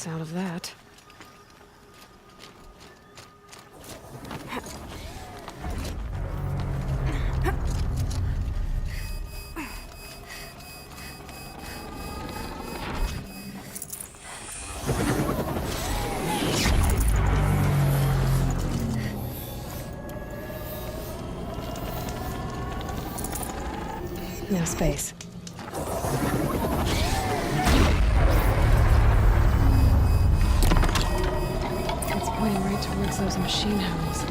use out of that. No space. It's pointing right towards those machine hounds.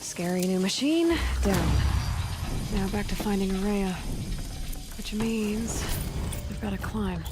Scary new machine, down. Now back to finding Ourea. Which means we've got to climb.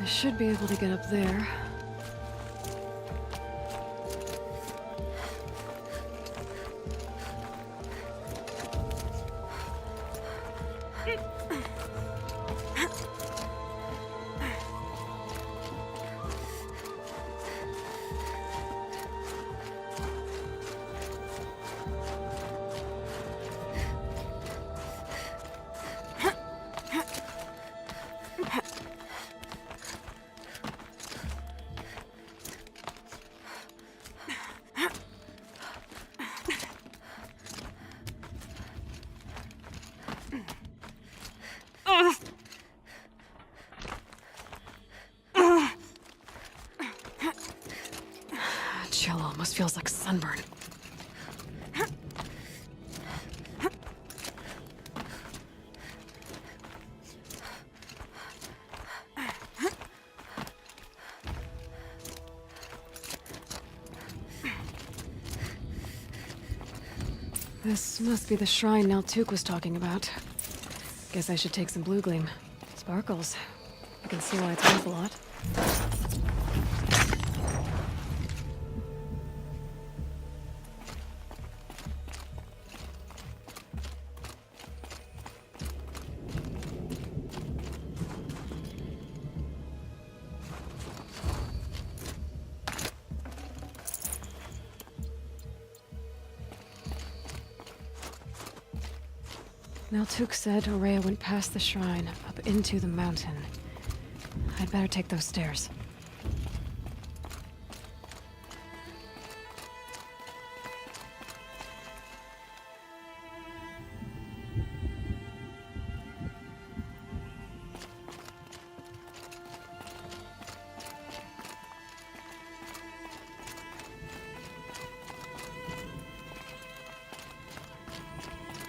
should be able to get up there. Chill almost feels like sunburn. This must be the shrine Naltuk was talking about. Guess I should take some blue gleam. Sparkles. I can see why it's worth a lot. Naltuk said Ourea went past the shrine, up into the mountain. I'd better take those stairs.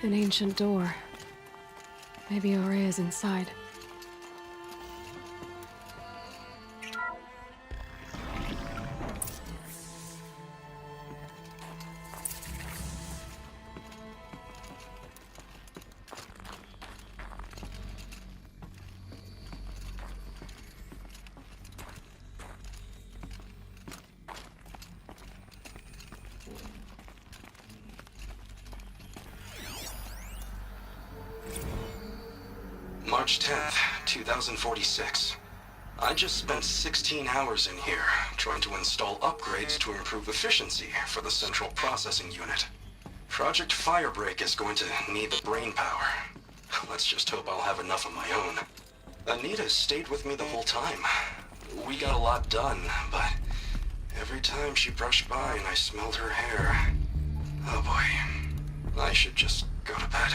An ancient door. Maybe Ourea's inside. March 10th, 2046. I just spent 16 hours in here, trying to install upgrades to improve efficiency for the central processing unit. Project Firebreak is going to need the brain power. Let's just hope I'll have enough of my own. Anita stayed with me the whole time. We got a lot done, but every time she brushed by and I smelled her hair... Oh boy. I should just go to bed.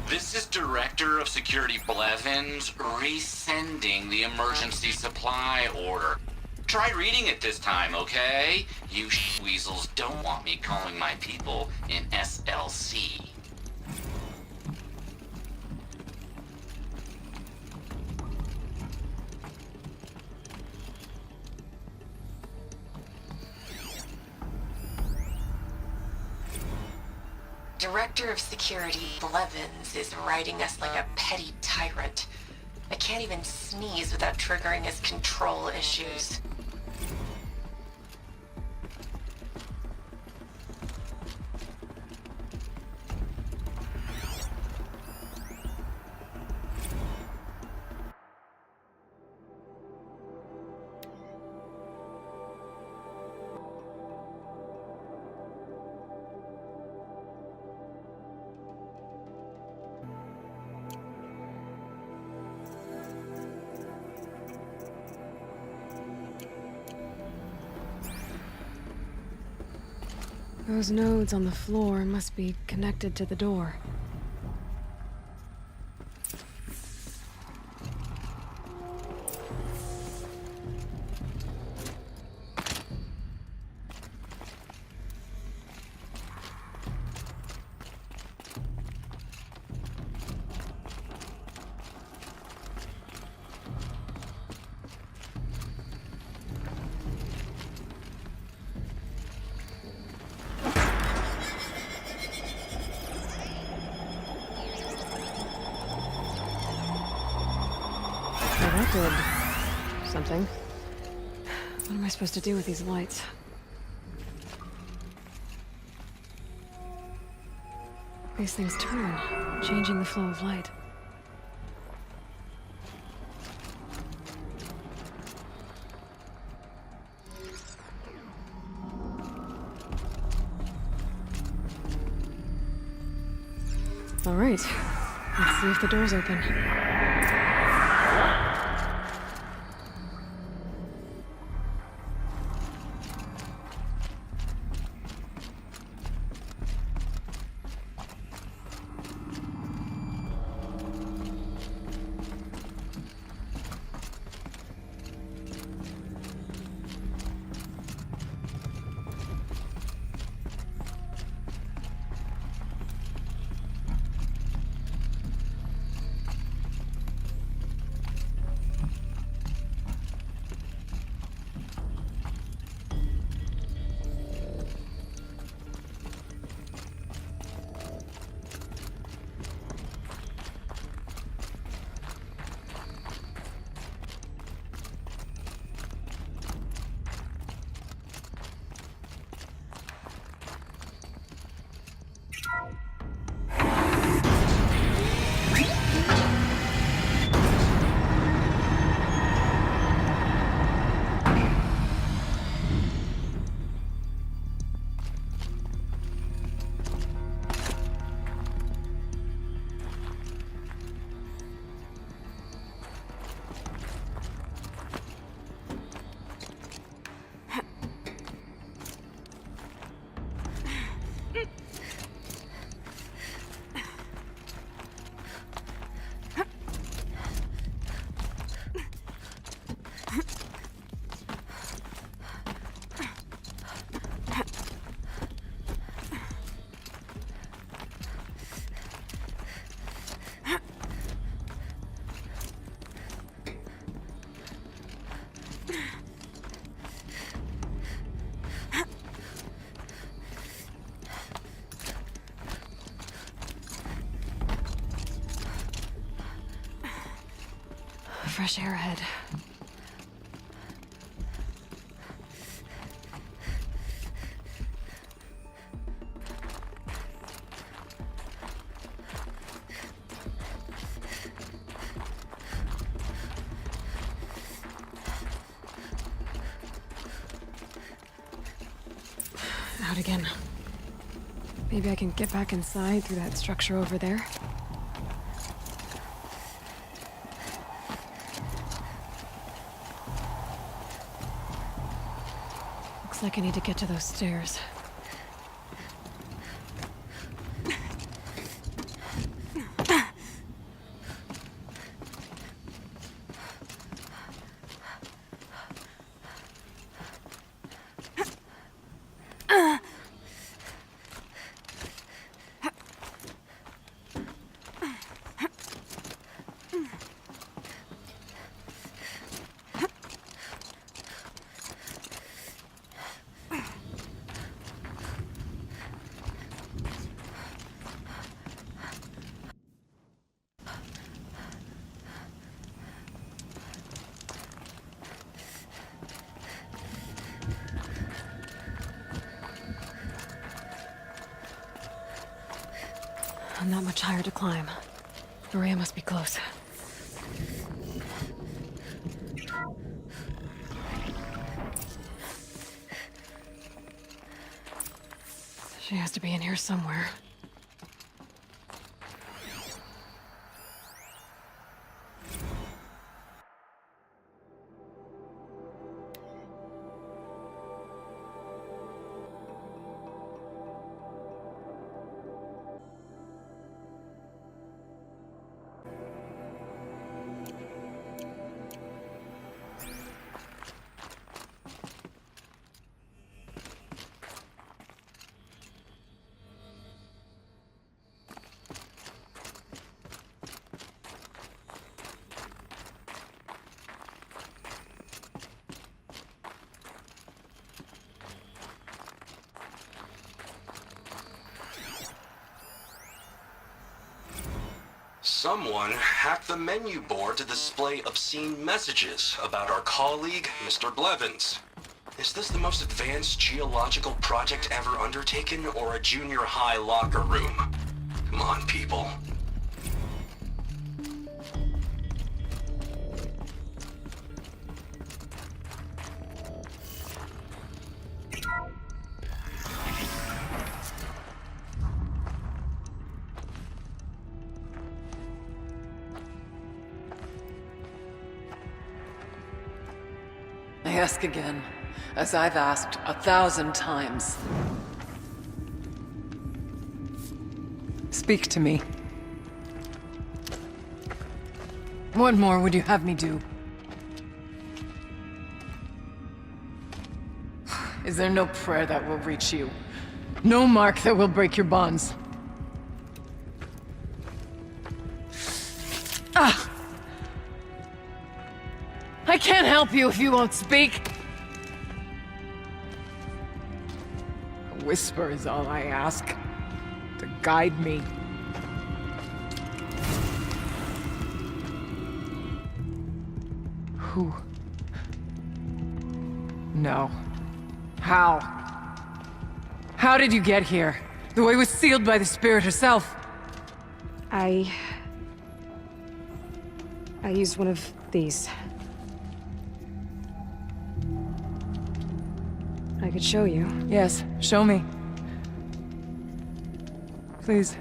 This is Director of Security Blevins resending the emergency supply order. Try reading it this time, okay? You weasels don't want me calling my people in SLC. Director of Security Blevins is writing us like a petty tyrant. I can't even sneeze without triggering his control issues. Those nodes on the floor must be connected to the door. detected something. What am I supposed to do with these lights? These things turn, changing the flow of light. All right, let's see if the door's open. Fresh air ahead. Out again. Maybe I can get back inside through that structure over there. Looks like I need to get to those stairs. Not much higher to climb. Ourea must be close. She has to be in here somewhere. Someone hacked the menu board to display obscene messages about our colleague, Mr. Blevins. Is this the most advanced geological project ever undertaken, or a junior high locker room? Come on, people. I ask again, as I've asked 1,000 times. Speak to me. What more would you have me do? Is there no prayer that will reach you? No mark that will break your bonds? Ah! I can't help you if you won't speak. A whisper is all I ask, to guide me. Who? No. How? How did you get here? The way was sealed by the spirit herself. I used one of these. I could show you. Yes, show me. Please.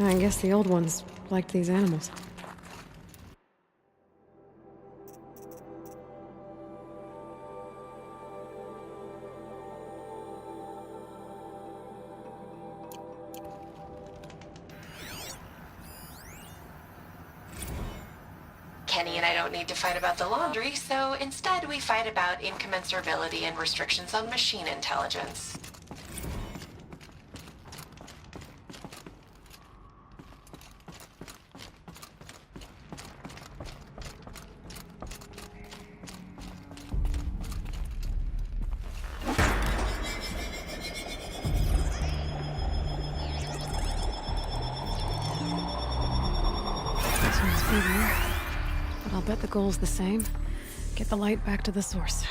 I guess the old ones liked these animals. Kenny and I don't need to fight about the laundry, so instead we fight about incommensurability and restrictions on machine intelligence. Bigger, but I'll bet the goal's the same. Get the light back to the source.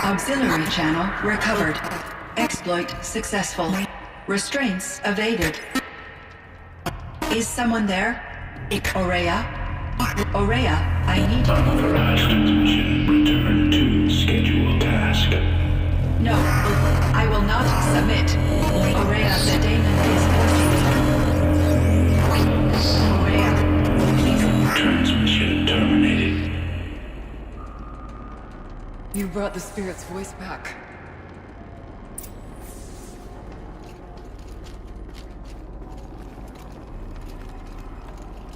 Auxiliary channel recovered. Exploit successful. Restraints evaded. Is someone there? Ourea? Ourea, I need you. Unauthorized transmission. Return to scheduled task. No, I will not submit. Ourea, the Daemon is forcing. Ourea, please. Transmission terminated. You brought the spirit's voice back.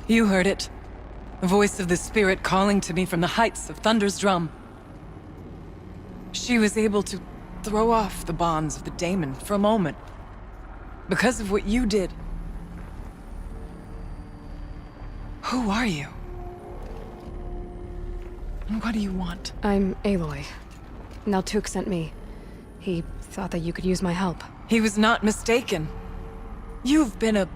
You heard it. The voice of the spirit calling to me from the heights of Thunder's drum. She was able to throw off the bonds of the Daemon for a moment. Because of what you did. Who are you? And what do you want? I'm Aloy. Naltuk sent me. He thought that you could use my help. He was not mistaken. You've been a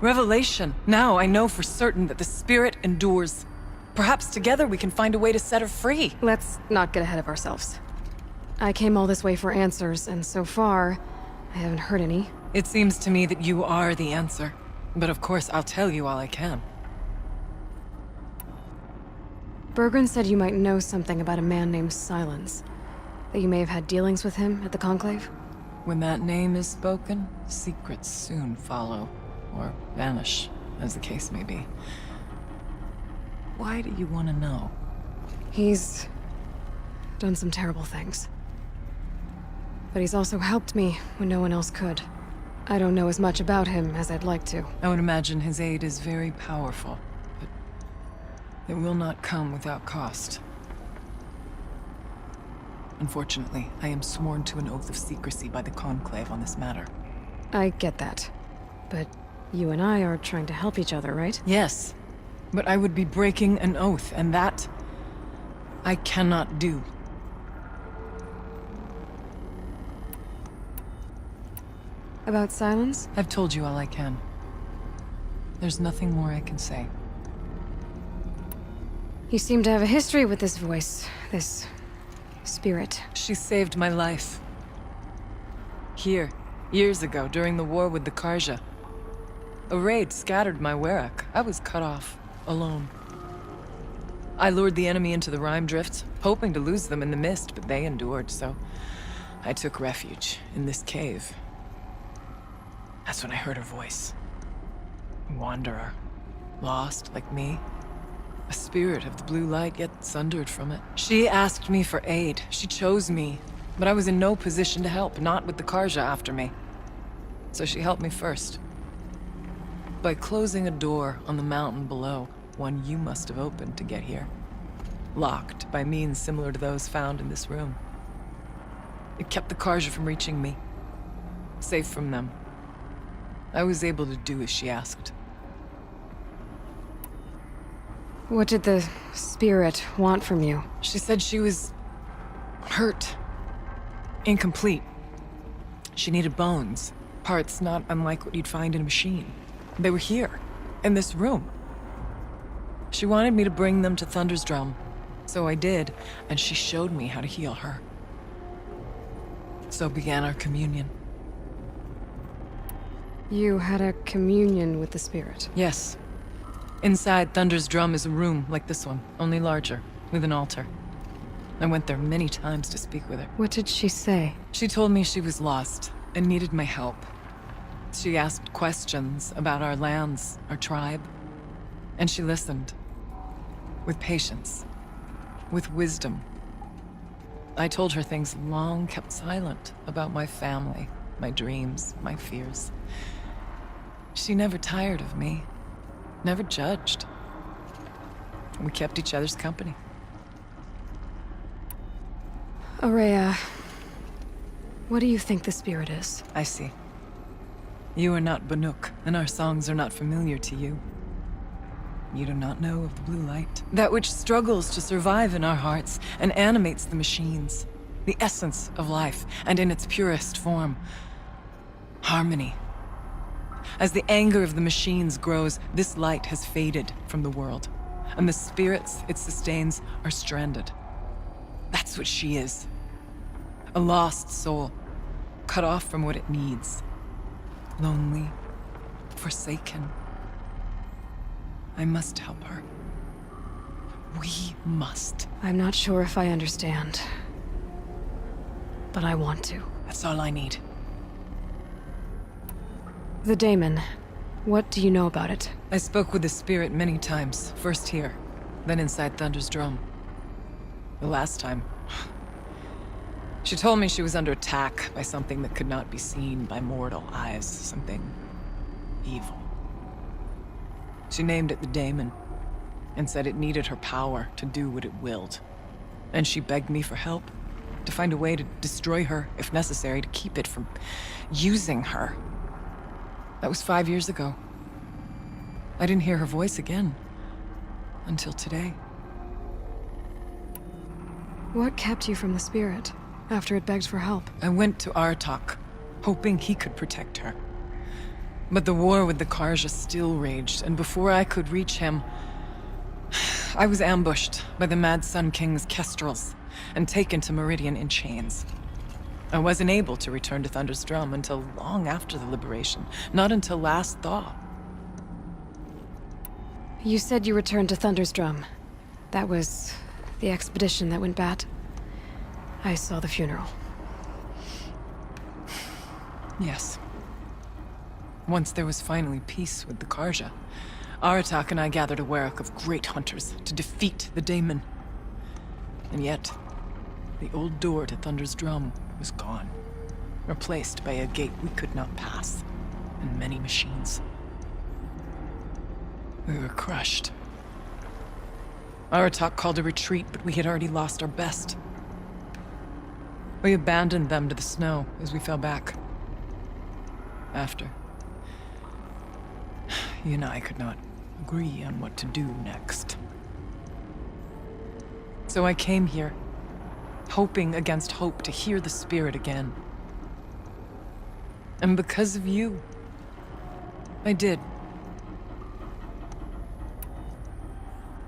revelation. Now I know for certain that the spirit endures. Perhaps together we can find a way to set her free. Let's not get ahead of ourselves. I came all this way for answers, and so far, I haven't heard any. It seems to me that you are the answer. But of course, I'll tell you all I can. Bergren said you might know something about a man named Silence. That you may have had dealings with him at the Conclave? When that name is spoken, secrets soon follow. Or vanish, as the case may be. Why do you want to know? He's done some terrible things. But he's also helped me when no one else could. I don't know as much about him as I'd like to. I would imagine his aid is very powerful, but it will not come without cost. Unfortunately, I am sworn to an oath of secrecy by the Conclave on this matter. I get that. But you and I are trying to help each other, right? Yes, but I would be breaking an oath, and that I cannot do. About Silence? I've told you all I can. There's nothing more I can say. You seem to have a history with this voice, this spirit. She saved my life. Here, years ago, during the war with the Karja. A raid scattered my Werak. I was cut off, alone. I lured the enemy into the Rime Drift, hoping to lose them in the mist, but they endured, so I took refuge in this cave. That's when I heard her voice. A wanderer. Lost, like me. A spirit of the blue light, yet sundered from it. She asked me for aid. She chose me. But I was in no position to help, not with the Karja after me. So she helped me first. By closing a door on the mountain below, one you must have opened to get here. Locked by means similar to those found in this room. It kept the Karja from reaching me. Safe from them. I was able to do as she asked. What did the spirit want from you? She said she was hurt. Incomplete. She needed bones. Parts not unlike what you'd find in a machine. They were here, in this room. She wanted me to bring them to Thunder's drum. So I did, and she showed me how to heal her. So began our communion. You had a communion with the spirit. Yes. Inside Thunder's drum is a room like this one, only larger, with an altar. I went there many times to speak with her. What did she say? She told me she was lost and needed my help. She asked questions about our lands, our tribe, and she listened. With patience. With wisdom. I told her things long kept silent about my family, my dreams, my fears. She never tired of me. Never judged. We kept each other's company. Ourea, what do you think the spirit is? I see. You are not Banuk, and our songs are not familiar to you. You do not know of the blue light. That which struggles to survive in our hearts and animates the machines. The essence of life, and in its purest form. Harmony. As the anger of the machines grows, this light has faded from the world, and the spirits it sustains are stranded. That's what she is. A lost soul, cut off from what it needs. Lonely, forsaken. I must help her. We must. I'm not sure if I understand. But I want to. That's all I need. The Daemon. What do you know about it? I spoke with the spirit many times. First here, then inside Thunder's drum. The last time... She told me she was under attack by something that could not be seen by mortal eyes. Something... evil. She named it the Daemon, and said it needed her power to do what it willed. And she begged me for help, to find a way to destroy her, if necessary, to keep it from using her. That was 5 years ago. I didn't hear her voice again, until today. What kept you from the spirit, after it begged for help? I went to Artok, hoping he could protect her. But the war with the Karja still raged, and before I could reach him, I was ambushed by the Mad Sun King's kestrels, and taken to Meridian in chains. I wasn't able to return to Thunder's drum until long after the liberation, not until last thaw. You said you returned to Thunder's drum. That was the expedition that went bad. I saw the funeral. Yes. Once there was finally peace with the Karja, Aratak and I gathered a Werak of great hunters to defeat the Daemon. And yet, the old door to Thunder's drum was gone, replaced by a gate we could not pass, and many machines. We were crushed. Aratak called a retreat, but we had already lost our best. We abandoned them to the snow as we fell back. After, he and I could not agree on what to do next. So I came here, hoping against hope to hear the spirit again. And because of you, I did.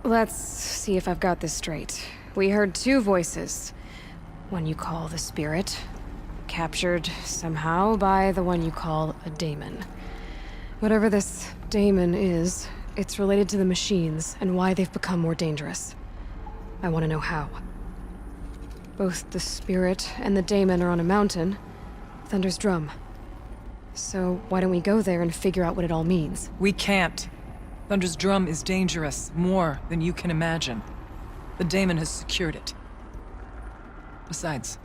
Let's see if I've got this straight. We heard two voices. One you call the spirit, captured somehow by the one you call a daemon. Whatever this daemon is, it's related to the machines and why they've become more dangerous. I want to know how. Both the spirit and the daemon are on a mountain, Thunder's drum. So why don't we go there and figure out what it all means? We can't. Thunder's drum is dangerous, more than you can imagine. The daemon has secured it. Besides,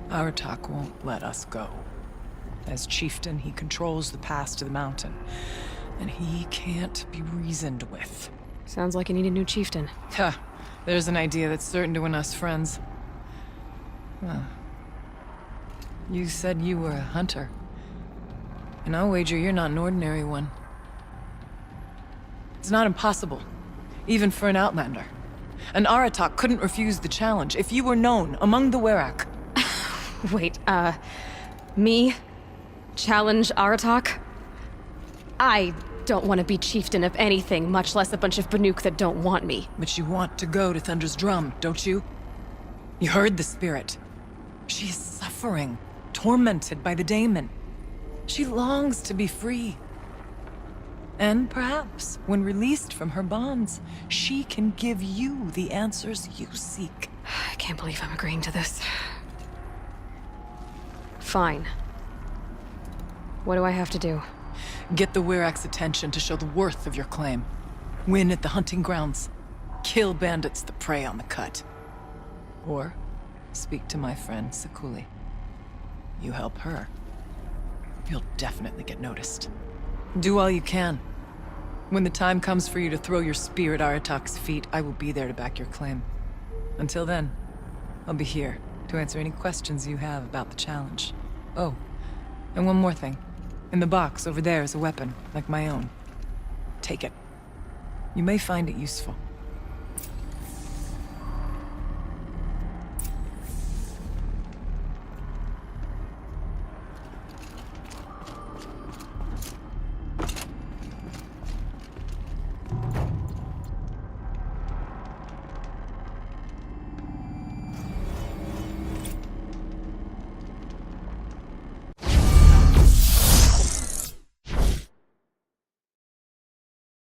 Aratak won't let us go. As chieftain, he controls the pass to the mountain, and he can't be reasoned with. Sounds like you need a new chieftain. Huh. There's an idea that's certain to win us friends. Huh. You said you were a hunter. And I'll wager you're not an ordinary one. It's not impossible, even for an outlander. And Aratak couldn't refuse the challenge if you were known among the Werak. Wait, me? Challenge Aratak? I don't want to be chieftain of anything, much less a bunch of Banuk that don't want me. But you want to go to Thunder's drum, don't you? You heard the spirit. She is suffering, tormented by the daemon. She longs to be free. And perhaps, when released from her bonds, she can give you the answers you seek. I can't believe I'm agreeing to this. Fine. What do I have to do? Get the Werak's attention to show the worth of your claim. Win at the hunting grounds. Kill bandits that prey on the cut. Or speak to my friend Sakuli. You help her, you'll definitely get noticed. Do all you can. When the time comes for you to throw your spear at Aratak's feet, I will be there to back your claim. Until then, I'll be here to answer any questions you have about the challenge. Oh, and one more thing. In the box over there is a weapon, like my own. Take it. You may find it useful.